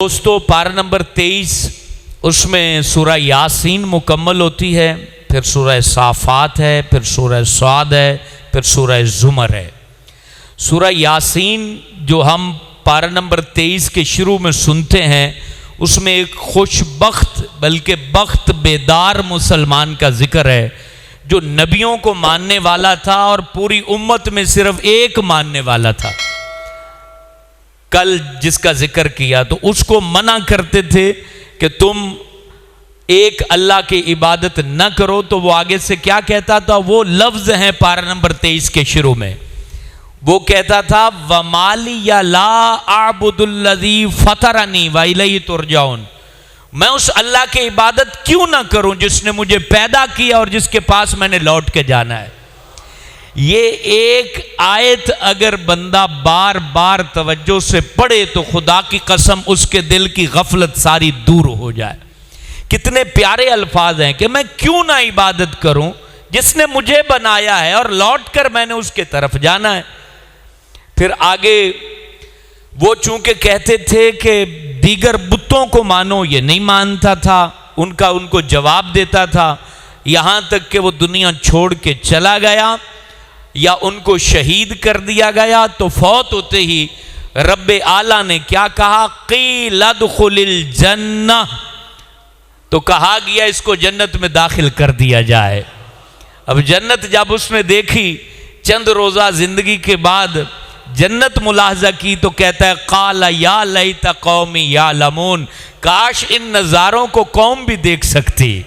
دوستو پارہ نمبر 23 اس میں سورہ یاسین مکمل ہوتی ہے، پھر سورہ صافات ہے، پھر سورہ صاد ہے، پھر سورہ زمر ہے۔ سورہ یاسین جو ہم پارہ نمبر 23 کے شروع میں سنتے ہیں، اس میں ایک خوش بخت بلکہ بخت بیدار مسلمان کا ذکر ہے جو نبیوں کو ماننے والا تھا اور پوری امت میں صرف ایک ماننے والا تھا۔ کل جس کا ذکر کیا تو اس کو منع کرتے تھے کہ تم ایک اللہ کی عبادت نہ کرو، تو وہ آگے سے کیا کہتا تھا؟ وہ لفظ ہیں پارہ نمبر 23 کے شروع میں، وہ کہتا تھا وَمَا لِيَ لَا أَعْبُدُ الَّذِي فَطَرَنِي وَإِلَيْهِ تُرْجَعُونَ، میں اس اللہ کی عبادت کیوں نہ کروں جس نے مجھے پیدا کیا اور جس کے پاس میں نے لوٹ کے جانا ہے۔ یہ ایک آیت اگر بندہ بار بار توجہ سے پڑھے تو خدا کی قسم اس کے دل کی غفلت ساری دور ہو جائے۔ کتنے پیارے الفاظ ہیں کہ میں کیوں نہ عبادت کروں جس نے مجھے بنایا ہے اور لوٹ کر میں نے اس کے طرف جانا ہے۔ پھر آگے وہ چونکہ کہتے تھے کہ دیگر بتوں کو مانو، یہ نہیں مانتا تھا، ان کو جواب دیتا تھا، یہاں تک کہ وہ دنیا چھوڑ کے چلا گیا یا ان کو شہید کر دیا گیا تو فوت ہوتے ہی رب اعلیٰ نے کیا کہا؟ قیل ادخل الجنہ، تو کہا گیا اس کو جنت میں داخل کر دیا جائے۔ اب جنت جب اس نے دیکھی چند روزہ زندگی کے بعد جنت ملاحظہ کی تو کہتا ہے قال یا لیت قومی یعلمون، کاش ان نظاروں کو قوم بھی دیکھ سکتی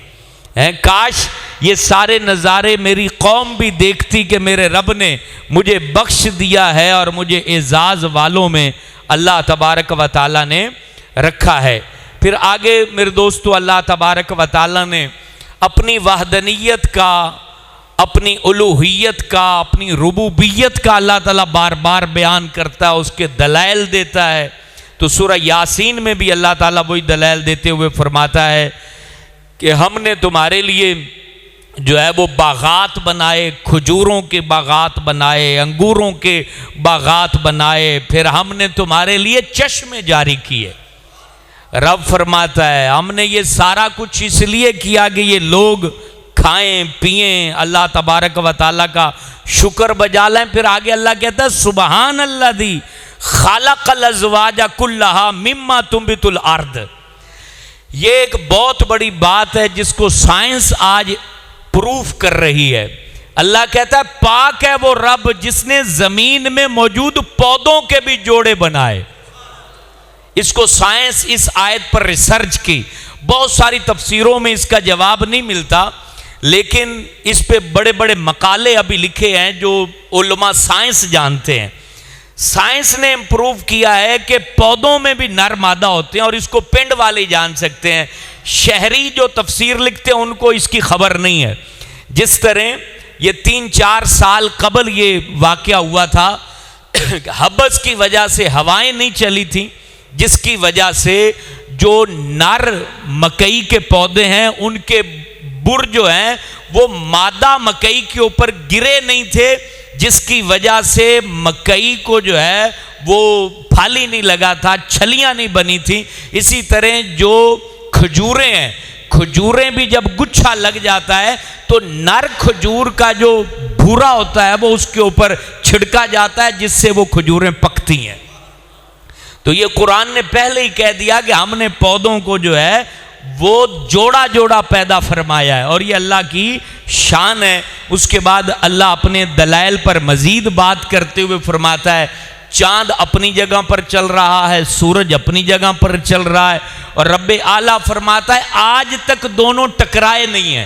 ہے، کاش یہ سارے نظارے میری قوم بھی دیکھتی کہ میرے رب نے مجھے بخش دیا ہے اور مجھے اعزاز والوں میں اللہ تبارک و تعالیٰ نے رکھا ہے۔ پھر آگے میرے دوستو اللہ تبارک و تعالیٰ نے اپنی وحدانیت کا، اپنی الوہیت کا، اپنی ربوبیت کا اللہ تعالیٰ بار بار بیان کرتا ہے، اس کے دلائل دیتا ہے۔ تو سورہ یاسین میں بھی اللہ تعالیٰ وہی دلائل دیتے ہوئے فرماتا ہے کہ ہم نے تمہارے لیے جو ہے وہ باغات بنائے، کھجوروں کے باغات بنائے، انگوروں کے باغات بنائے، پھر ہم نے تمہارے لیے چشمے جاری کیے۔ رب فرماتا ہے ہم نے یہ سارا کچھ اس لیے کیا کہ یہ لوگ کھائیں پئیں، اللہ تبارک و تعالیٰ کا شکر بجا لیں۔ پھر آگے اللہ کہتا ہے سبحان الذی خلق الازواج کلھا مما تنبت الارض۔ یہ ایک بہت بڑی بات ہے جس کو سائنس آج پروف کر رہی ہے۔ اللہ کہتا ہے پاک ہے وہ رب جس نے زمین میں موجود پودوں کے بھی جوڑے بنائے۔ اس کو سائنس اس آیت پر ریسرچ کی، بہت ساری تفسیروں میں اس کا جواب نہیں ملتا، لیکن اس پہ بڑے بڑے مقالے ابھی لکھے ہیں جو علماء سائنس جانتے ہیں۔ سائنس نے امپروو کیا ہے کہ پودوں میں بھی نر مادہ ہوتے ہیں اور اس کو پنڈ والے جان سکتے ہیں، شہری جو تفسیر لکھتے ہیں ان کو اس کی خبر نہیں ہے۔ جس طرح یہ 3-4 سال قبل یہ واقعہ ہوا تھا، حبس کی وجہ سے ہوائیں نہیں چلی تھیں، جس کی وجہ سے جو نر مکئی کے پودے ہیں ان کے بر جو ہیں وہ مادہ مکئی کے اوپر گرے نہیں تھے، جس کی وجہ سے مکئی کو جو ہے وہ پھل ہی نہیں لگا تھا، چھلیاں نہیں بنی تھیں۔ اسی طرح جو کھجوریں ہیں، کھجوریں بھی جب گچھا لگ جاتا ہے تو نر کھجور کا جو بھورا ہوتا ہے وہ اس کے اوپر چھڑکا جاتا ہے جس سے وہ کھجوریں پکتی ہیں۔ تو یہ قرآن نے پہلے ہی کہہ دیا کہ ہم نے پودوں کو جو ہے وہ جوڑا جوڑا پیدا فرمایا ہے اور یہ اللہ کی شان ہے۔ اس کے بعد اللہ اپنے دلائل پر مزید بات کرتے ہوئے فرماتا ہے چاند اپنی جگہ پر چل رہا ہے، سورج اپنی جگہ پر چل رہا ہے، اور رب اعلیٰ فرماتا ہے آج تک دونوں ٹکرائے نہیں ہیں۔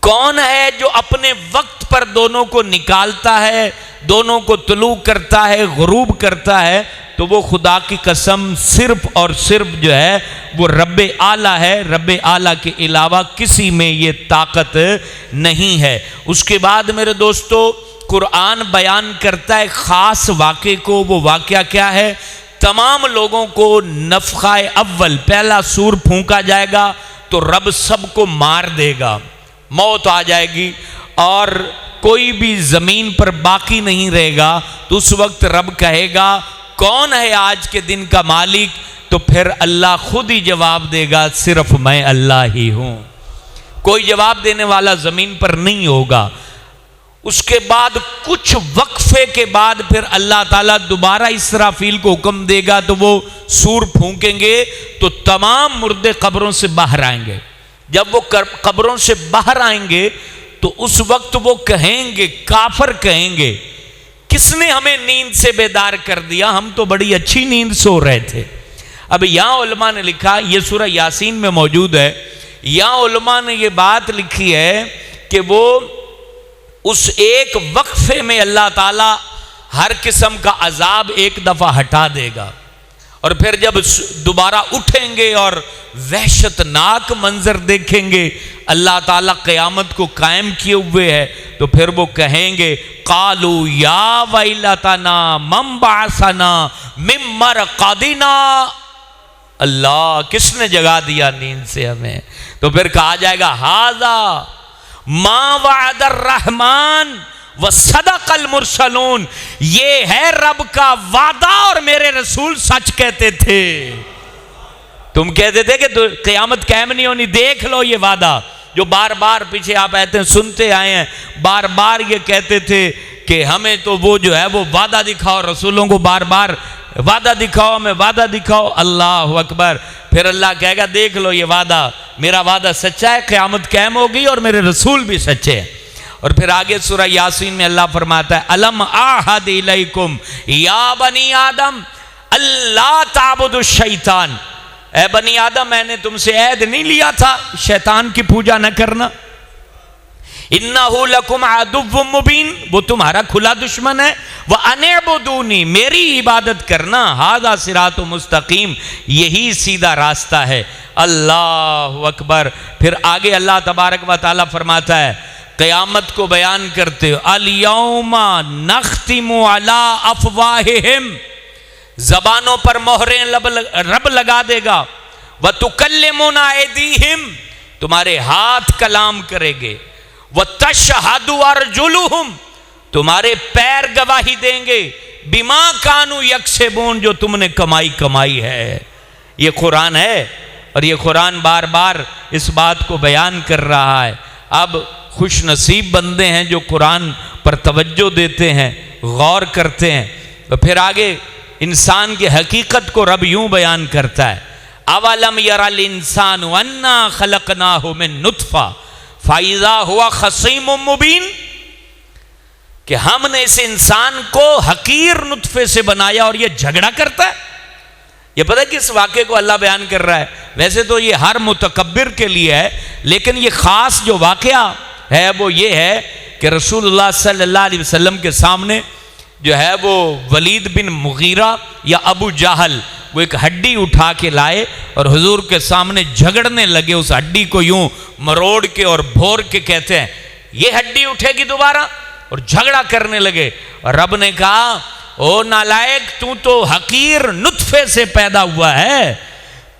کون ہے جو اپنے وقت پر دونوں کو نکالتا ہے، دونوں کو طلوع کرتا ہے، غروب کرتا ہے؟ تو وہ خدا کی قسم صرف اور صرف جو ہے وہ رب اعلیٰ ہے۔ رب اعلیٰ کے علاوہ کسی میں یہ طاقت نہیں ہے۔ اس کے بعد میرے دوستو قرآن بیان کرتا ہے خاص واقعے کو۔ وہ واقعہ کیا ہے؟ تمام لوگوں کو نفخہ اول، پہلا سور پھونکا جائے گا تو رب سب کو مار دے گا، موت آ جائے گی اور کوئی بھی زمین پر باقی نہیں رہے گا۔ تو اس وقت رب کہے گا کون ہے آج کے دن کا مالک تو پھر اللہ خود ہی جواب دے گا صرف میں اللہ ہی ہوں، کوئی جواب دینے والا زمین پر نہیں ہوگا۔ اس کے بعد کچھ وقفے کے بعد پھر اللہ تعالیٰ دوبارہ اسرافیل کو حکم دے گا، تو وہ سور پھونکیں گے تو تمام مردے قبروں سے باہر آئیں گے۔ جب وہ قبروں سے باہر آئیں گے تو اس وقت وہ کہیں گے، کافر کہیں گے، کس نے ہمیں نیند سے بیدار کر دیا، ہم تو بڑی اچھی نیند سو رہے تھے۔ اب یہاں علماء نے لکھا، یہ سورہ یاسین میں موجود ہے، یہاں علماء نے یہ بات لکھی ہے کہ وہ اس ایک وقفے میں اللہ تعالیٰ ہر قسم کا عذاب ایک دفعہ ہٹا دے گا، اور پھر جب دوبارہ اٹھیں گے اور وحشتناک منظر دیکھیں گے، اللہ تعالیٰ قیامت کو قائم کیے ہوئے ہے، تو پھر وہ کہیں گے قالوا یا ویلتنا من بعثنا من مرقدنا، اللہ کس نے جگا دیا نیند سے ہمیں؟ تو پھر کہا جائے گا ھذا ما وعد الرحمن وصدق المرسلون، یہ ہے رب کا وعدہ اور میرے رسول سچ کہتے تھے۔ تم کہتے تھے کہ قیامت قائم نہیں ہونی، دیکھ لو یہ وعدہ جو بار بار پیچھے آپ آئے سنتے آئے ہیں، بار بار یہ کہتے تھے کہ ہمیں تو وہ جو ہے وہ وعدہ دکھاؤ، رسولوں کو بار بار وعدہ دکھاؤ، ہمیں وعدہ دکھاؤ۔ اللہ اکبر، پھر اللہ کہے گا دیکھ لو یہ وعدہ، میرا وعدہ سچا ہے، قیامت قائم ہوگی اور میرے رسول بھی سچے ہیں۔ اور پھر آگے سورہ یاسین میں اللہ فرماتا ہے الم اعہد الیکم یا بنی آدم اللہ تعبدوا الشیطان، اے بنی آدم میں نے تم سے عہد نہیں لیا تھا شیطان کی پوجا نہ کرنا؟ انہ لکم عدو مبین، وہ تمہارا کھلا دشمن ہے، وان اعبدونی، میری عبادت کرنا، ھذا صراط مستقیم، یہی سیدھا راستہ ہے۔ اللہ اکبر۔ پھر آگے اللہ تبارک و تعالیٰ فرماتا ہے قیامت کو بیان کرتے ہو الیوم نختم علی افواہہم، زبانوں پر مہریں رب لگا دے گا، وتکلمنا ایدیہم، تمہارے ہاتھ کلام کرے گے، وتشہد ارجلہم، تمہارے پیر گواہی دیں گے، بما کانوا یکسبون، جو تم نے کمائی ہے۔ یہ قرآن ہے، اور یہ قرآن بار بار اس بات کو بیان کر رہا ہے۔ اب خوش نصیب بندے ہیں جو قرآن پر توجہ دیتے ہیں، غور کرتے ہیں۔ تو پھر آگے انسان کی حقیقت کو رب یوں بیان کرتا ہے اولم یر الانسان انا خلقناہ من نطفہ فاذا ہوا خصیم مبین، کہ ہم نے اس انسان کو حقیر نطفے سے بنایا اور یہ جھگڑا کرتا ہے۔ یہ پتہ ہے کس واقعے کو اللہ بیان کر رہا ہے؟ ویسے تو یہ ہر متکبر کے لیے ہے، لیکن یہ خاص جو واقعہ ہے وہ یہ ہے کہ رسول اللہ صلی اللہ علیہ وسلم کے سامنے جو ہے وہ ولید بن مغیرہ یا ابو جہل وہ ایک ہڈی اٹھا کے لائے اور حضور کے سامنے جھگڑنے لگے، اس ہڈی کو یوں مروڑ کے اور بھور کے کہتے ہیں یہ ہڈی اٹھے گی دوبارہ، اور جھگڑا کرنے لگے۔ اور رب نے کہا او نالائق، تو حقیر نطفے سے پیدا ہوا ہے،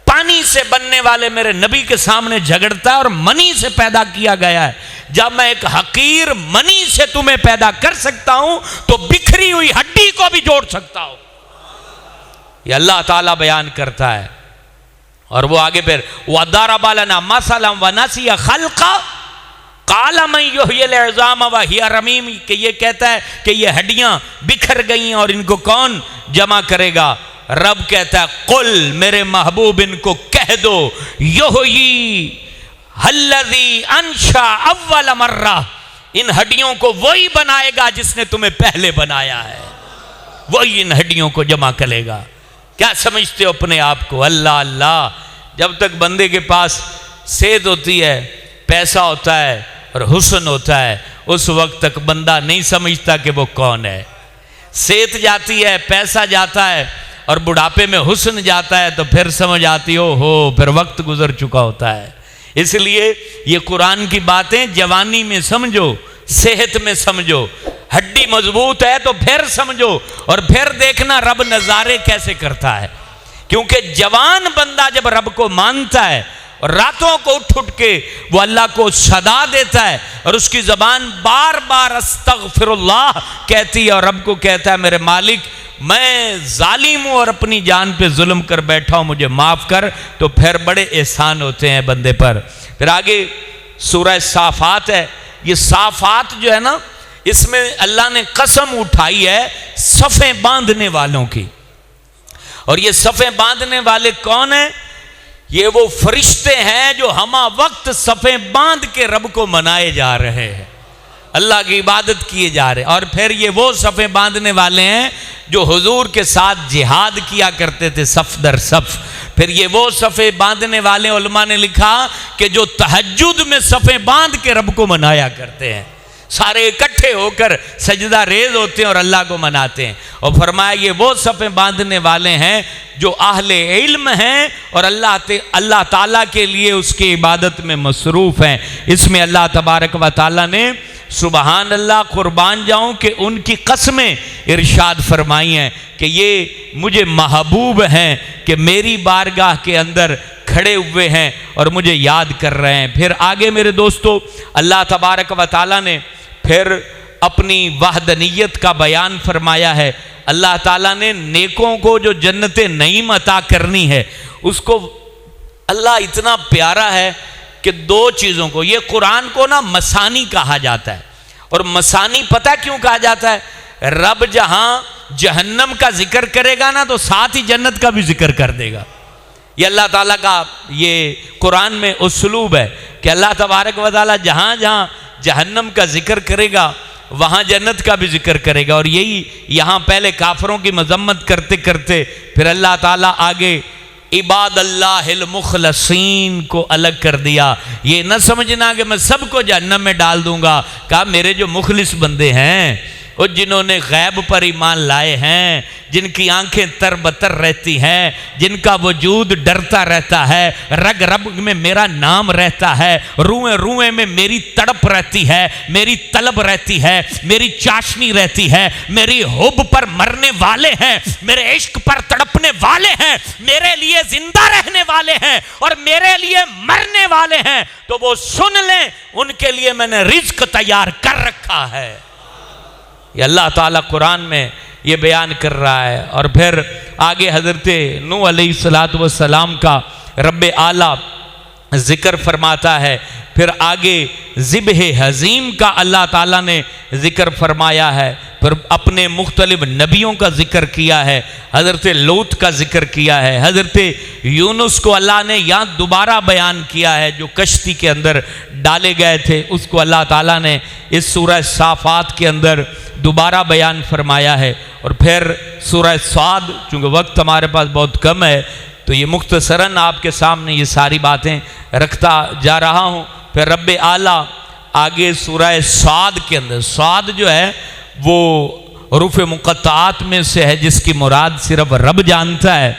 پانی سے بننے والے میرے نبی کے سامنے جھگڑتا ہے، اور منی سے پیدا کیا گیا ہے۔ جب میں ایک حقیر منی سے تمہیں پیدا کر سکتا ہوں تو بکھری ہوئی ہڈی کو بھی جوڑ سکتا ہوں۔ یہ اللہ تعالیٰ بیان کرتا ہے۔ اور وہ آگے پھر وَضَرَبَ لَنَا مَثَلًا وَنَسِيَ خَلْقًا قَالَ مَنْ يُحْيِي الْعِظَامَ وَهِيَ رَمِيمٌ، کہ یہ کہتا ہے کہ یہ ہڈیاں بکھر گئی ہیں اور ان کو کون جمع کرے گا؟ رب کہتا ہے قل، میرے محبوب ان کو کہہ دو، یحیی الذی انشا اول مرہ، ان ہڈیوں کو وہی بنائے گا جس نے تمہیں پہلے بنایا ہے، وہی ان ہڈیوں کو جمع کرے گا۔ کیا سمجھتے ہو اپنے آپ کو؟ اللہ اللہ۔ جب تک بندے کے پاس صحت ہوتی ہے، پیسہ ہوتا ہے اور حسن ہوتا ہے، اس وقت تک بندہ نہیں سمجھتا کہ وہ کون ہے۔ صحت جاتی ہے، پیسہ جاتا ہے اور بڑھاپے میں حسن جاتا ہے تو پھر سمجھ آتی ہو پھر وقت گزر چکا ہوتا ہے۔ اس لیے یہ قرآن کی باتیں جوانی میں سمجھو، صحت میں سمجھو، ہڈی مضبوط ہے تو پھر سمجھو، اور پھر دیکھنا رب نظارے کیسے کرتا ہے۔ کیونکہ جوان بندہ جب رب کو مانتا ہے اور راتوں کو اٹھ کے وہ اللہ کو صدا دیتا ہے اور اس کی زبان بار بار استغفر اللہ کہتی ہے اور رب کو کہتا ہے میرے مالک میں ظالم ہوں اور اپنی جان پہ ظلم کر بیٹھا ہوں، مجھے معاف کر، تو پھر بڑے احسان ہوتے ہیں بندے پر۔ پھر آگے سورہ صافات ہے، یہ صافات جو ہے نا، اس میں اللہ نے قسم اٹھائی ہے صفیں باندھنے والوں کی۔ اور یہ صفیں باندھنے والے کون ہیں؟ یہ وہ فرشتے ہیں جو ہمہ وقت صفیں باندھ کے رب کو منائے جا رہے ہیں، اللہ کی عبادت کیے جا رہے ہیں۔ اور پھر یہ وہ صفیں باندھنے والے ہیں جو حضور کے ساتھ جہاد کیا کرتے تھے صف در صف۔ پھر یہ وہ صفیں باندھنے والے، علماء نے لکھا کہ جو تہجد میں صفیں باندھ کے رب کو منایا کرتے ہیں، سارے اکٹھے ہو کر سجدہ ریز ہوتے ہیں اور اللہ کو مناتے ہیں۔ اور فرمایا یہ وہ صفیں باندھنے والے ہیں جو اہل علم ہیں اور اللہ تعالیٰ کے لیے اس کی عبادت میں مصروف ہیں۔ اس میں اللہ تبارک و تعالیٰ نے سبحان اللہ، قربان جاؤں کہ ان کی قسمیں ارشاد فرمائی ہیں کہ یہ مجھے محبوب ہیں کہ میری بارگاہ کے اندر کھڑے ہوئے ہیں اور مجھے یاد کر رہے ہیں۔ پھر آگے میرے دوستو اللہ تبارک و تعالیٰ نے پھر اپنی وحدانیت کا بیان فرمایا ہے۔ اللہ تعالیٰ نے نیکوں کو جو جنت نعیم عطا کرنی ہے، اس کو اللہ اتنا پیارا ہے کہ دو چیزوں کو، یہ قرآن کو نا مسانی کہا جاتا ہے۔ اور مسانی پتہ کیوں کہا جاتا ہے؟ رب جہاں جہنم کا ذکر کرے گا نا تو ساتھ ہی جنت کا بھی ذکر کر دے گا۔ یہ اللہ تعالیٰ کا یہ قرآن میں اسلوب ہے کہ اللہ تبارک و تعالیٰ جہاں جہاں جہنم کا ذکر کرے گا وہاں جنت کا بھی ذکر کرے گا۔ اور یہی یہاں پہلے کافروں کی مذمت کرتے کرتے پھر اللہ تعالیٰ آگے عباد اللہ المخلصین کو الگ کر دیا۔ یہ نہ سمجھنا کہ میں سب کو جہنم میں ڈال دوں گا، کہا میرے جو مخلص بندے ہیں، وہ جنہوں نے غیب پر ایمان لائے ہیں، جن کی آنکھیں تر بتر رہتی ہیں، جن کا وجود ڈرتا رہتا ہے، رگ رگ میں میرا نام رہتا ہے، روئیں روئیں میں میری تڑپ رہتی ہے، میری طلب رہتی ہے، میری چاشنی رہتی ہے، میری حب پر مرنے والے ہیں، میرے عشق پر تڑپنے والے ہیں، میرے لیے زندہ رہنے والے ہیں اور میرے لیے مرنے والے ہیں، تو وہ سن لیں ان کے لیے میں نے رزق تیار کر رکھا ہے۔ یہ اللہ تعالیٰ قرآن میں یہ بیان کر رہا ہے۔ اور پھر آگے حضرت نوح علیہ السلام کا رب اعلیٰ ذکر فرماتا ہے۔ پھر آگے ذبح حزیم کا اللہ تعالیٰ نے ذکر فرمایا ہے۔ پھر اپنے مختلف نبیوں کا ذکر کیا ہے، حضرت لوط کا ذکر کیا ہے، حضرت یونس کو اللہ نے یہاں دوبارہ بیان کیا ہے، جو کشتی کے اندر ڈالے گئے تھے، اس کو اللہ تعالیٰ نے اس سورہ صافات کے اندر دوبارہ بیان فرمایا ہے۔ اور پھر سورہ صاد، چونکہ وقت ہمارے پاس بہت کم ہے تو یہ مختصراً آپ کے سامنے یہ ساری باتیں رکھتا جا رہا ہوں۔ پھر رب اعلیٰ آگے سورہ صاد کے اندر، صاد جو ہے وہ حروف مقطعات میں سے ہے جس کی مراد صرف رب جانتا ہے۔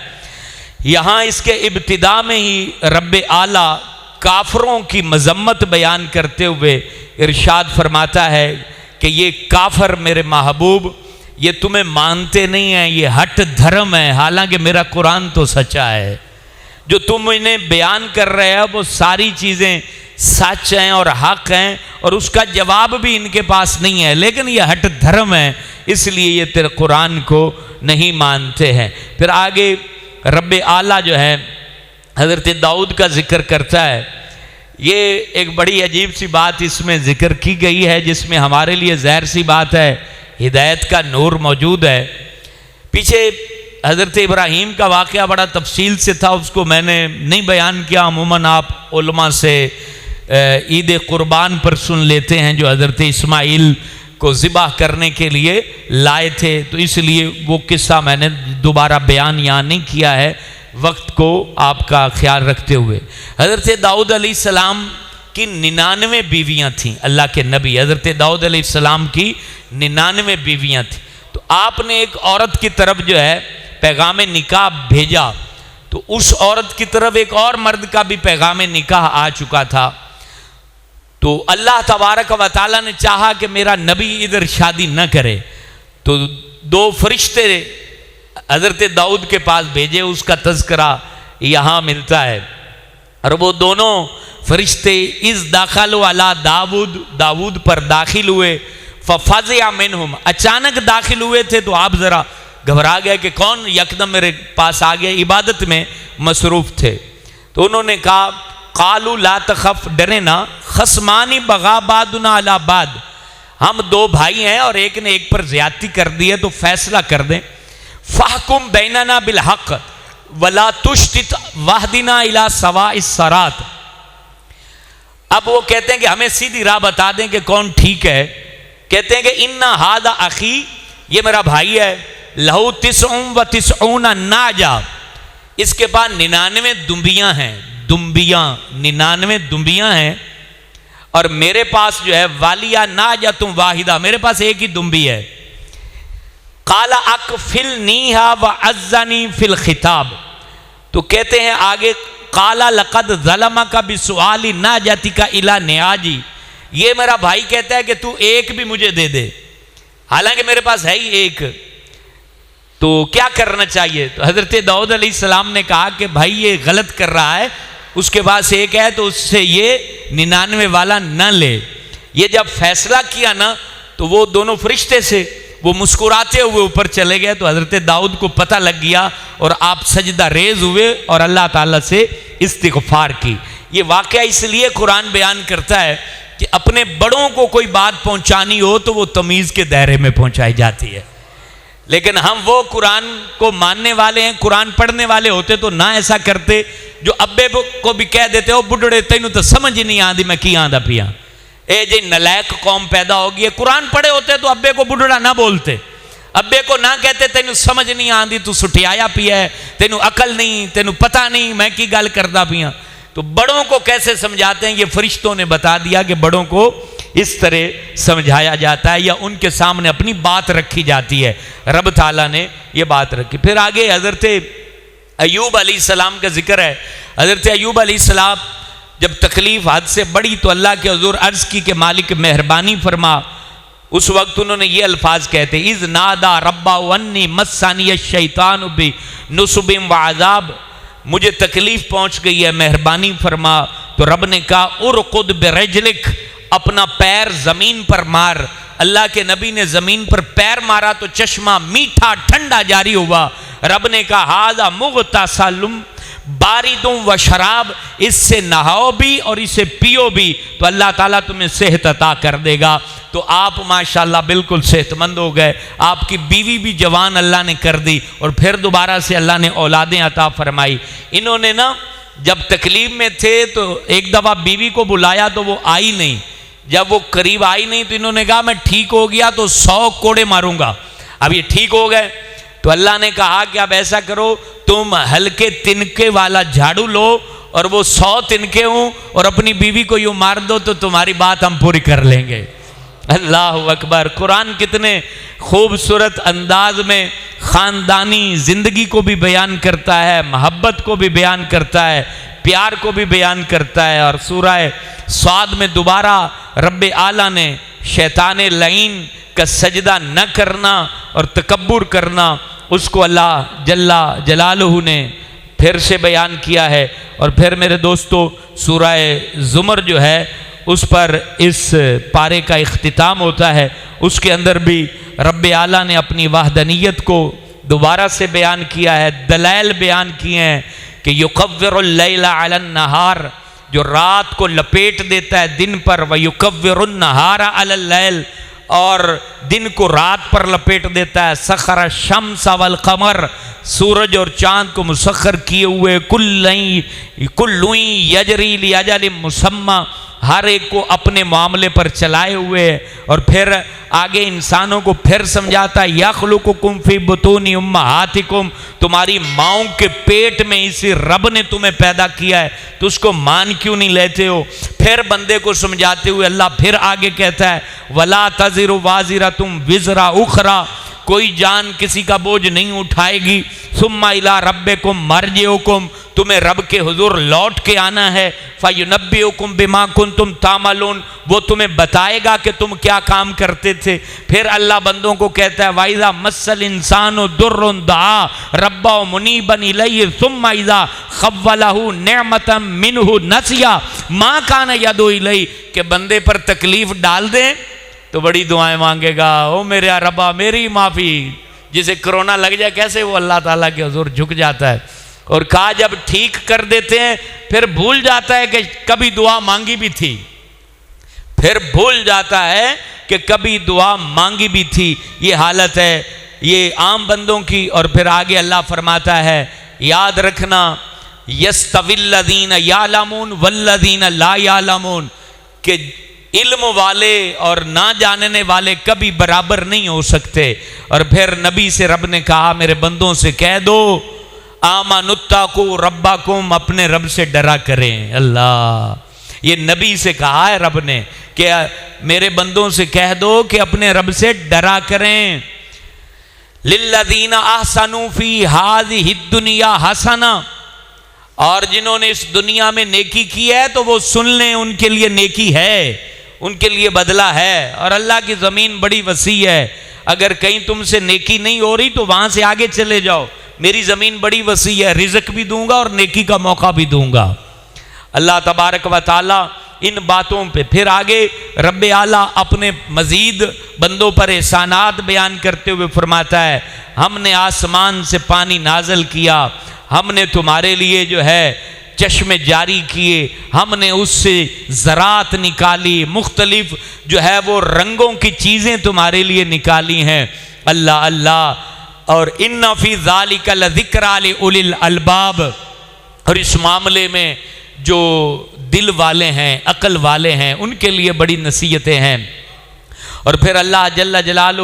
یہاں اس کے ابتدا میں ہی رب اعلیٰ کافروں کی مذمت بیان کرتے ہوئے ارشاد فرماتا ہے کہ یہ کافر میرے محبوب، یہ تمہیں مانتے نہیں ہیں، یہ ہٹ دھرم ہے، حالانکہ میرا قرآن تو سچا ہے۔ جو تم انہیں بیان کر رہے ہو وہ ساری چیزیں سچ ہیں اور حق ہیں اور اس کا جواب بھی ان کے پاس نہیں ہے، لیکن یہ ہٹ دھرم ہے، اس لیے یہ تیرے قرآن کو نہیں مانتے ہیں۔ پھر آگے رب اعلیٰ جو ہے حضرت داؤد کا ذکر کرتا ہے۔ یہ ایک بڑی عجیب سی بات اس میں ذکر کی گئی ہے جس میں ہمارے لیے ظاہر سی بات ہے ہدایت کا نور موجود ہے۔ پیچھے حضرت ابراہیم کا واقعہ بڑا تفصیل سے تھا، اس کو میں نے نہیں بیان کیا۔ عموماً آپ علماء سے عید قربان پر سن لیتے ہیں جو حضرت اسماعیل کو ذبح کرنے کے لیے لائے تھے، تو اس لیے وہ قصہ میں نے دوبارہ بیان یہاں نہیں کیا ہے وقت کو آپ کا خیال رکھتے ہوئے۔ حضرت داؤد علیہ السلام کی 99 بیویاں تھیں، اللہ کے نبی حضرت داؤد علیہ السلام کی 99 بیویاں تھیں۔ تو آپ نے ایک عورت کی طرف جو ہے پیغام نکاح بھیجا، تو اس عورت کی طرف ایک اور مرد کا بھی پیغام نکاح آ چکا تھا۔ تو اللہ تبارک و تعالیٰ نے چاہا کہ میرا نبی ادھر شادی نہ کرے، تو 2 فرشتے حضرت داؤد کے پاس بھیجے، اس کا تذکرہ یہاں ملتا ہے۔ اور وہ دونوں فرشتے اس داخلوا علی داؤد پر داخل ہوئے، ففزع منہم، اچانک داخل ہوئے تھے تو آپ ذرا گھبرا گیا کہ کون یکدم میرے پاس آ گیا، عبادت میں مصروف تھے۔ تو انہوں نے کہا قالوا لا تخف، ڈرے نہ، خصمان بغا بعضنا علی بعض، ہم دو بھائی ہیں اور ایک نے ایک پر زیادتی کر دی ہے تو فیصلہ کر دیں، فاحکم بیننا بالحق ولا تشتت واہدنا الی سواء الصراط۔ اب وہ کہتے ہیں کہ ہمیں سیدھی راہ بتا دیں کہ کون ٹھیک ہے۔ کہتے ہیں کہ ان ھذا اخی، یہ میرا بھائی ہے، لہو 99 ناجا، اس کے پاس 99 دمبیاں ہیں، 99 دمبیاں ہیں، اور میرے پاس جو ہے والیا ناجۃ واحدہ، میرے پاس ایک ہی دمبی ہے۔ قال اکفلنیھا وعزنی فی الخطاب، تو کہتے ہیں آگے قال لقد ظلمک بسؤال ناجتک الی نیاجی، یہ میرا بھائی کہتا ہے کہ تو ایک بھی مجھے دے دے، حالانکہ میرے پاس ہے ہی ایک، تو کیا کرنا چاہیے؟ تو حضرت داؤد علیہ السلام نے کہا کہ بھائی یہ غلط کر رہا ہے، اس کے پاس ایک ہے تو اس سے یہ 99 والا نہ لے۔ یہ جب فیصلہ کیا نا تو وہ دونوں فرشتے سے وہ مسکراتے ہوئے اوپر چلے گئے، تو حضرت داؤد کو پتہ لگ گیا اور آپ سجدہ ریز ہوئے اور اللہ تعالیٰ سے استغفار کی۔ یہ واقعہ اس لیے قرآن بیان کرتا ہے کہ اپنے بڑوں کو کوئی بات پہنچانی ہو تو وہ تمیز کے دائرے میں پہنچائی جاتی ہے، لیکن ہم وہ قرآن کو ماننے والے ہیں، قرآن پڑھنے والے ہوتے تو نہ ایسا کرتے، جو ابے کو بھی کہہ دیتے ہو بڈڑے تینوں تو سمجھ ہی نہیں آتی میں کی آندہ پیا، اے جی نلائق قوم پیدا ہوگی ہے۔ قرآن پڑھے ہوتے تو ابے کو بڈڑا نہ بولتے، ابے کو نہ کہتے تینوں سمجھ نہیں آندی، تو سٹھیایا پیا ہے، تینوں عقل نہیں، تینوں پتہ نہیں میں کی گل کردہ پیا۔ تو بڑوں کو کیسے سمجھاتے ہیں؟ یہ فرشتوں نے بتا دیا کہ بڑوں کو اس طرح سمجھایا جاتا ہے یا ان کے سامنے اپنی بات رکھی جاتی ہے، رب تعالیٰ نے یہ بات رکھی۔ پھر آگے حضرت ایوب علیہ السلام کا ذکر ہے۔ حضرت ایوب علیہ السلام جب تکلیف حد سے بڑی تو اللہ کے حضور عرض کی کہ مالک مہربانی فرما، اس وقت انہوں نے یہ الفاظ کہتے اذ نادا ربا انی مسانی الشیطان بنصب وعذاب، مجھے تکلیف پہنچ گئی ہے مہربانی فرما۔ تو رب نے کہا ارقد برجلک، اپنا پیر زمین پر مار۔ اللہ کے نبی نے زمین پر پیر مارا تو چشمہ میٹھا ٹھنڈا جاری ہوا۔ رب نے کہا ھذا مغتسل بارد و شراب، اس سے نہاؤ بھی اور اسے پیو بھی تو اللہ تعالیٰ تمہیں صحت عطا کر دے گا۔ تو آپ ماشاءاللہ بالکل صحت مند ہو گئے، آپ کی بیوی بھی جوان اللہ نے کر دی، اور پھر دوبارہ سے اللہ نے اولادیں عطا فرمائی۔ انہوں نے نا جب تکلیف میں تھے تو ایک دفعہ بیوی کو بلایا تو وہ آئی نہیں، جب وہ قریب آئی نہیں تو انہوں نے کہا میں ٹھیک ہو گیا تو 100 کوڑے ماروں گا۔ اب یہ ٹھیک ہو گئے تو اللہ نے کہا کہ اب ایسا کرو تم ہلکے تنکے والا جھاڑو لو اور وہ 100 تنکے ہوں اور اپنی بیوی کو یوں مار دو تو تمہاری بات ہم پوری کر لیں گے۔ اللہ اکبر! قرآن کتنے خوبصورت انداز میں خاندانی زندگی کو بھی بیان کرتا ہے، محبت کو بھی بیان کرتا ہے، پیار کو بھی بیان کرتا ہے۔ اور سورہ صاد میں دوبارہ رب اعلیٰ نے شیطان لعین کا سجدہ نہ کرنا اور تکبر کرنا، اس کو اللہ جل جلالہ نے پھر سے بیان کیا ہے۔ اور پھر میرے دوستو سورہ زمر جو ہے اس پر اس پارے کا اختتام ہوتا ہے، اس کے اندر بھی رب اعلیٰ نے اپنی وحدانیت کو دوبارہ سے بیان کیا ہے، دلائل بیان کیے ہیں کہ یکور اللیل علی النہار، جو رات کو لپیٹ دیتا ہے دن پر، ویکور النہار علی اللیل، اور دن کو رات پر لپیٹ دیتا ہے، سخر الشمس والقمر، سورج اور چاند کو مسخر کیے ہوئے، کل یجری لاجل مسمی، ہر ایک کو اپنے معاملے پر چلائے ہوئے۔ اور پھر آگے انسانوں کو پھر سمجھاتا ہے یخلقکم فی بطون امہاتکم، تمہاری ماؤں کے پیٹ میں اسی رب نے تمہیں پیدا کیا ہے تو اس کو مان کیوں نہیں لیتے ہو؟ پھر بندے کو سمجھاتے ہوئے اللہ پھر آگے کہتا ہے ولا تزر وازرۃ وزر اخری، کوئی جان کسی کا بوجھ نہیں اٹھائے گی، ثم الی ربکم مرجعکم، تمہیں رب کے حضور لوٹ کے آنا ہے، فینبئکم بما کنتم تعملون، وہ تمہیں بتائے گا کہ تم کیا کام کرتے تھے۔ پھر اللہ بندوں کو کہتا ہے وَإِذَا مَسَّ الْإِنسَانُ ضُرٌّ دَعَا رَبَّهُ مُنِيبًا إِلَيْهِ ثُمَّ إِذَا خَوَّلَهُ نِعْمَةً مِّنْهُ نَسِيَ مَا كَانَ يَدْعُو إِلَيْهِ، کہ بندے پر تکلیف ڈال دیں تو بڑی دعائیں مانگے گا، او میرے ربا میری معافی، جسے کرونا لگ جائے کیسے وہ اللہ تعالیٰ کے حضور جھک جاتا ہے، اور کہا جب ٹھیک کر دیتے ہیں پھر بھول جاتا ہے کہ کبھی دعا مانگی بھی تھی، پھر بھول جاتا ہے کہ کبھی دعا مانگی بھی تھی۔ یہ حالت ہے یہ عام بندوں کی۔ اور پھر آگے اللہ فرماتا ہے یاد رکھنا یستوی الذین یعلمون والذین لا یعلمون، کہ علم والے اور نہ جاننے والے کبھی برابر نہیں ہو سکتے۔ اور پھر نبی سے رب نے کہا میرے بندوں سے کہہ دو آمنوا اتقوا ربکم، اپنے رب سے ڈرا کریں۔ اللہ، یہ نبی سے کہا ہے رب نے کہ میرے بندوں سے کہہ دو کہ اپنے رب سے ڈرا کریں۔ للذین احسنوا فی ہذہ الدنیا حسنہ، اور جنہوں نے اس دنیا میں نیکی کی ہے تو وہ سن لیں ان کے لیے نیکی ہے، ان کے لیے بدلہ ہے۔ اور اللہ کی زمین بڑی وسیع ہے، اگر کہیں تم سے نیکی نہیں ہو رہی تو وہاں سے آگے چلے جاؤ، میری زمین بڑی وسیع ہے، رزق بھی دوں گا اور نیکی کا موقع بھی دوں گا۔ اللہ تبارک و تعالی ان باتوں پہ پھر آگے رب اعلیٰ اپنے مزید بندوں پر احسانات بیان کرتے ہوئے فرماتا ہے ہم نے آسمان سے پانی نازل کیا، ہم نے تمہارے لیے جو ہے چشمے جاری کیے، ہم نے اس سے زراعت نکالی، مختلف جو ہے وہ رنگوں کی چیزیں تمہارے لیے نکالی ہیں۔ اللہ اللہ، اور ان فی ذالک لذکری لاولی الالباب، اور اس معاملے میں جو دل والے ہیں، عقل والے ہیں، ان کے لیے بڑی نصیحتیں ہیں۔ اور پھر اللہ جل جلالہ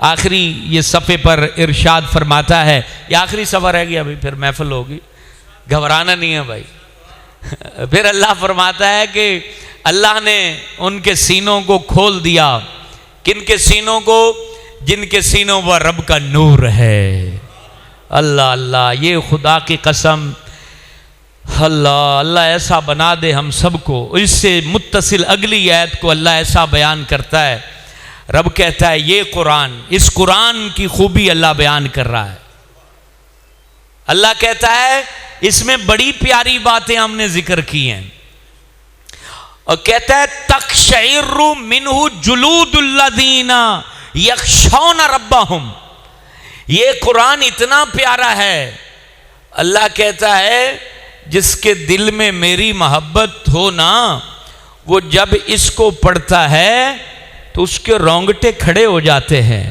آخری یہ صفحے پر ارشاد فرماتا ہے، یہ آخری صفحہ رہ گیا، ابھی پھر محفل ہوگی، گھبرانا نہیں ہے بھائی۔ پھر اللہ فرماتا ہے کہ اللہ نے ان کے سینوں کو کھول دیا، کن کے سینوں کو؟ جن کے سینوں پر رب کا نور ہے۔ اللہ اللہ، یہ خدا کی قسم، اللہ اللہ ایسا بنا دے ہم سب کو۔ اس سے متصل اگلی آیت کو اللہ ایسا بیان کرتا ہے، رب کہتا ہے یہ قرآن، اس قرآن کی خوبی اللہ بیان کر رہا ہے۔ اللہ کہتا ہے اس میں بڑی پیاری باتیں ہم نے ذکر کی ہیں، اور کہتا ہے تقشعر منہ جلود الذین یخشون ربہم۔ یہ قرآن اتنا پیارا ہے، اللہ کہتا ہے جس کے دل میں میری محبت ہو نا، وہ جب اس کو پڑھتا ہے تو اس کے رونگٹے کھڑے ہو جاتے ہیں۔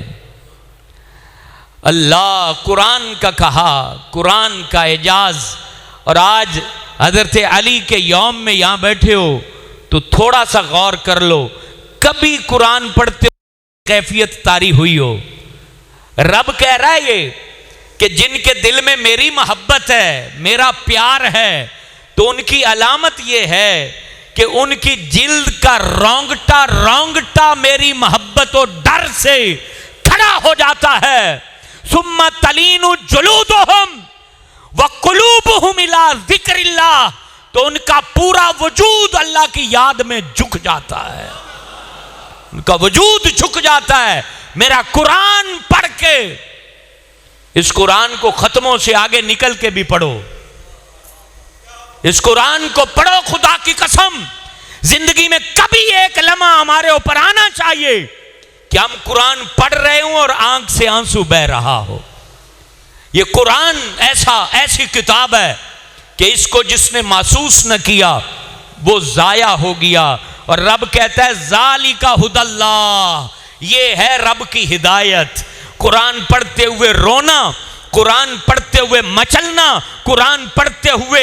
اللہ، قرآن کا کہا، قرآن کا اعجاز۔ اور آج حضرت علی کے یوم میں یہاں بیٹھے ہو تو تھوڑا سا غور کر لو، کبھی قرآن پڑھتے کیفیت طاری ہوئی ہو؟ رب کہہ رہا ہے یہ کہ جن کے دل میں میری محبت ہے، میرا پیار ہے، تو ان کی علامت یہ ہے کہ ان کی جلد کا رونگٹا رونگٹا میری محبت و ڈر سے کھڑا ہو جاتا ہے۔ ثم تلین جلودہم وقلوبہم الی ذکر اللہ، تو ان کا پورا وجود اللہ کی یاد میں جھک جاتا ہے، ان کا وجود جھک جاتا ہے۔ میرا قرآن پڑھ کے، اس قرآن کو ختموں سے آگے نکل کے بھی پڑھو، اس قرآن کو پڑھو، خدا کی قسم زندگی میں کبھی ایک لمحہ ہمارے اوپر آنا چاہیے کہ ہم قرآن پڑھ رہے ہوں اور آنکھ سے آنسو بہ رہا ہو۔ یہ قرآن ایسی کتاب ہے کہ اس کو جس نے محسوس نہ کیا وہ ضائع ہو گیا۔ اور رب کہتا ہے ذالک ھدی اللہ، یہ ہے رب کی ہدایت۔ قرآن پڑھتے ہوئے رونا، قرآن پڑھتے ہوئے مچلنا، قرآن پڑھتے ہوئے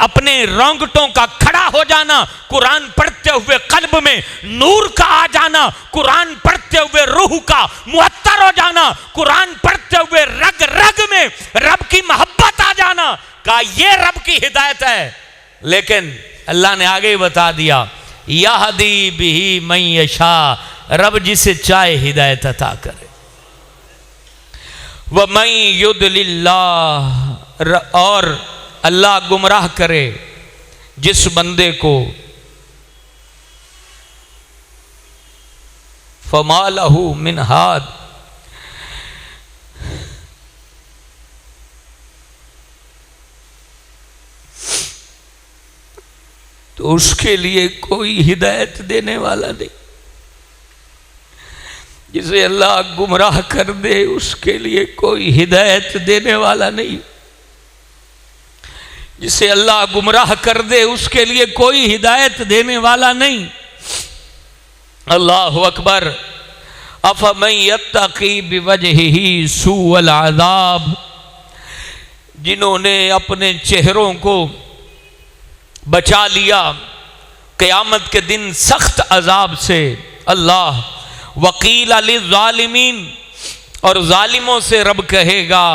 اپنے رونگٹوں کا کھڑا ہو جانا، قرآن پڑھتے ہوئے قلب میں نور کا آ جانا، قرآن پڑھتے ہوئے روح کا معطر ہو جانا، قرآن پڑھتے ہوئے رگ رگ میں رب کی محبت آ جانا، کہا یہ رب کی ہدایت ہے۔ لیکن اللہ نے آگے بتا دیا یہدی بہ من یشاء، رب جسے چاہے ہدایت عطا کرے۔ وَمَن يُضْلِلِ اللَّهُ، اور اللہ گمراہ کرے جس بندے کو، فَمَا لَهُ مِنْ هَادٍ، تو اس کے لیے کوئی ہدایت دینے والا نہیں۔ جسے اللہ گمراہ کر دے اس کے لیے کوئی ہدایت دینے والا نہیں، جسے اللہ گمراہ کر دے اس کے لیے کوئی ہدایت دینے والا نہیں۔ اللہ اکبر۔ افمن یتقی بوجہہ سوء العذاب، جنہوں نے اپنے چہروں کو بچا لیا قیامت کے دن سخت عذاب سے۔ اللہ وقیل للظالمین، اور ظالموں سے رب کہے گا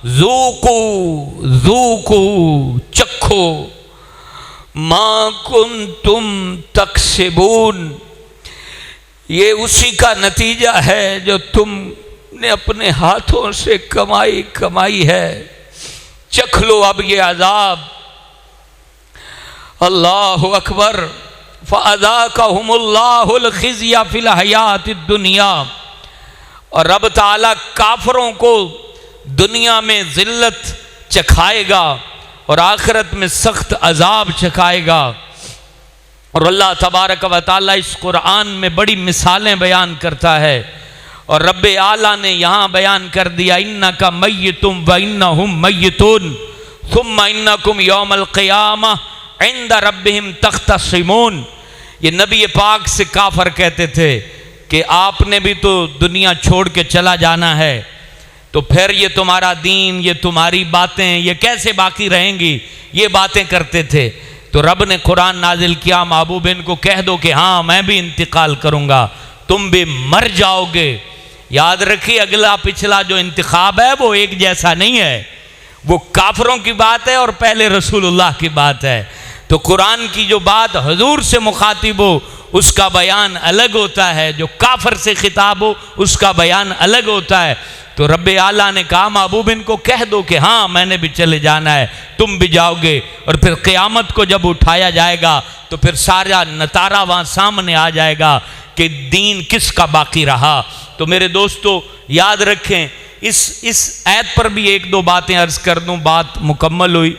ذوقوا ذوقوا، چکھو ما کنتم تکسبون، یہ اسی کا نتیجہ ہے جو تم نے اپنے ہاتھوں سے کمائی ہے، چکھ لو اب یہ عذاب۔ اللہ اکبر۔ فَأَذَاقَهُمُ اللَّهُ الْخِزْيَ فِي الْحَيَاةِ الدُّنْيَا، اور رب تعالیٰ کافروں کو دنیا میں ذلت چکھائے گا اور آخرت میں سخت عذاب چکھائے گا۔ اور اللہ تبارک و تعالیٰ اس قرآن میں بڑی مثالیں بیان کرتا ہے، اور رب اعلیٰ نے یہاں بیان کر دیا اِنَّكَ مَيِّتٌ وَإِنَّهُمْ مَيِّتُونَ ثُمَّ إِنَّكُمْ يَوْمَ الْقِيَامَةِ عِنْدَ رَبِّهِمْ تَخْتَصِمُونَ۔ یہ نبی پاک سے کافر کہتے تھے کہ آپ نے بھی تو دنیا چھوڑ کے چلا جانا ہے، تو پھر یہ تمہارا دین، یہ تمہاری باتیں، یہ کیسے باقی رہیں گی؟ یہ باتیں کرتے تھے۔ تو رب نے قرآن نازل کیا محبوب ان کو کہہ دو کہ ہاں میں بھی انتقال کروں گا، تم بھی مر جاؤ گے۔ یاد رکھیے اگلا پچھلا جو انتخاب ہے وہ ایک جیسا نہیں ہے، وہ کافروں کی بات ہے اور پہلے رسول اللہ کی بات ہے۔ تو قرآن کی جو بات حضور سے مخاطب ہو اس کا بیان الگ ہوتا ہے، جو کافر سے خطاب ہو اس کا بیان الگ ہوتا ہے۔ تو رب اعلیٰ نے کہا محبوب ان کو کہہ دو کہ ہاں میں نے بھی چلے جانا ہے، تم بھی جاؤ گے، اور پھر قیامت کو جب اٹھایا جائے گا تو پھر سارا نتارہ وہاں سامنے آ جائے گا کہ دین کس کا باقی رہا۔ تو میرے دوستو یاد رکھیں، اس آیت پر بھی ایک دو باتیں عرض کر دوں، بات مکمل ہوئی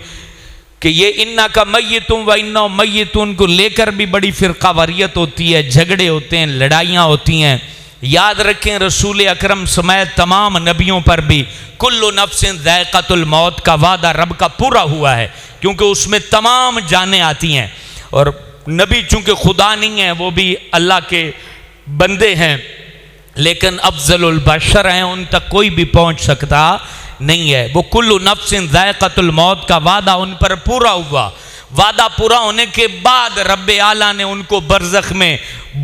کہ یہ اِنَّكَ مَيِّتٌ وَإِنَّهُمْ مَيِّتُونَ کو لے کر بھی بڑی فرقہ واریت ہوتی ہے، جھگڑے ہوتے ہیں، لڑائیاں ہوتی ہیں۔ یاد رکھیں رسول اکرم سمیت تمام نبیوں پر بھی کل نفس ذائقۃ الموت کا وعدہ رب کا پورا ہوا ہے، کیونکہ اس میں تمام جانیں آتی ہیں، اور نبی چونکہ خدا نہیں ہیں، وہ بھی اللہ کے بندے ہیں، لیکن افضل البشر ہیں، ان تک کوئی بھی پہنچ سکتا نہیں ہے۔ وہ کل نفس ذائقۃ الموت کا وعدہ ان پر پورا ہوا۔ وعدہ پورا ہونے کے بعد رب اعلیٰ نے ان کو برزخ میں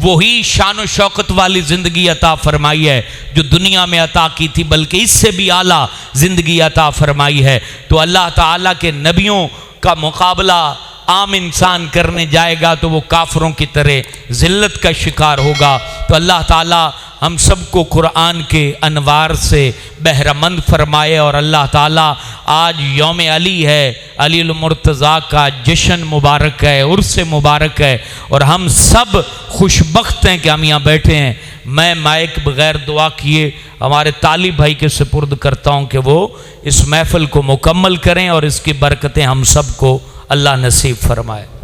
وہی شان و شوکت والی زندگی عطا فرمائی ہے جو دنیا میں عطا کی تھی، بلکہ اس سے بھی اعلیٰ زندگی عطا فرمائی ہے۔ تو اللہ تعالیٰ کے نبیوں کا مقابلہ عام انسان کرنے جائے گا تو وہ کافروں کی طرح ذلت کا شکار ہوگا۔ تو اللہ تعالیٰ ہم سب کو قرآن کے انوار سے بہرہ مند فرمائے، اور اللہ تعالیٰ آج یوم علی ہے، علی المرتضیٰ کا جشن مبارک ہے، عرس مبارک ہے، اور ہم سب خوش بخت ہیں کہ ہم یہاں بیٹھے ہیں۔ میں مائک بغیر دعا کیے ہمارے طالب بھائی کے سپرد کرتا ہوں کہ وہ اس محفل کو مکمل کریں، اور اس کی برکتیں ہم سب کو اللہ نصیب فرمائے۔